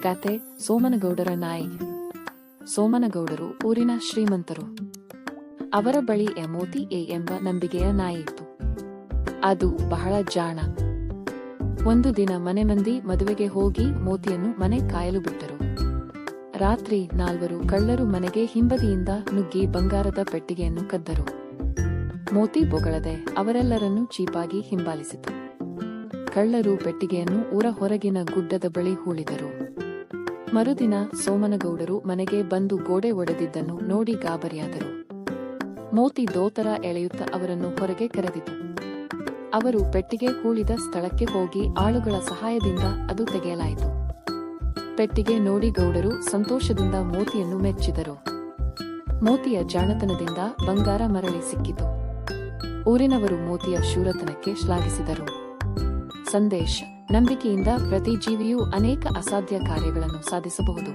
ಕತೆ ಸೋಮನಗೌಡರ ನಾಯಿ. ಸೋಮನಗೌಡರು ಊರಿನ ಶ್ರೀಮಂತರು. ಅವರ ಬಳಿ ಮೋತಿ ಎಂಬ ನಂಬಿಕೆಯ ನಾಯಿ ಇತ್ತು. ಅದು ಬಹಳ ಜಾಣ. ಒಂದು ದಿನ ಮನೆ ಮಂದಿ ಮದುವೆಗೆ ಹೋಗಿ ಮೋತಿಯನ್ನು ಮನೆ ಕಾಯಲು ಬಿಟ್ಟರು. ರಾತ್ರಿ 4 ಕಳ್ಳರು ಮನೆಗೆ ಹಿಂಬದಿಯಿಂದ ನುಗ್ಗಿ ಬಂಗಾರದ ಪೆಟ್ಟಿಗೆಯನ್ನು ಕದ್ದರು. ಮೋತಿ ಬೊಗಳದೆ ಅವರೆಲ್ಲರನ್ನೂ ಚೀಪಾಗಿ ಹಿಂಬಾಲಿಸಿತು. ಕಳ್ಳರು ಪೆಟ್ಟಿಗೆಯನ್ನು ಊರ ಹೊರಗಿನ ಗುಡ್ಡದ ಬಳಿ ಹೂಳಿದರು. ಮರುದಿನ ಸೋಮನಗೌಡರು ಮನೆಗೆ ಬಂದು ಗೋಡೆ ಒಡೆದಿದ್ದನ್ನು ನೋಡಿ ಗಾಬರಿಯಾದರು. ಮೋತಿ ದೋತರ ಎಳೆಯುತ್ತ ಅವರನ್ನು ಹೊರಗೆ ಕರೆದಿತು. ಅವರು ಪೆಟ್ಟಿಗೆ ಹೂಳಿದ ಸ್ಥಳಕ್ಕೆ ಹೋಗಿ ಆಳುಗಳ ಸಹಾಯದಿಂದ ಅದು ತೆಗೆಯಲಾಯಿತು. ಪೆಟ್ಟಿಗೆ ನೋಡಿ ಗೌಡರು ಸಂತೋಷದಿಂದ ಮೋತಿಯನ್ನು ಮೆಚ್ಚಿದರು. ಮೋತಿಯ ಜಾಣತನದಿಂದ ಬಂಗಾರ ಮರಳಿ ಸಿಕ್ಕಿತು. ಊರಿನವರು ಮೋತಿಯ ಶೂರತನಕ್ಕೆ ಶ್ಲಾಘಿಸಿದರು. ಸಂದೇಶ: ನಂಬಿಕೆಯಿಂದ ಪ್ರತಿ ಜೀವಿಯೂ ಅನೇಕ ಅಸಾಧ್ಯ ಕಾರ್ಯಗಳನ್ನು ಸಾಧಿಸಬಹುದು.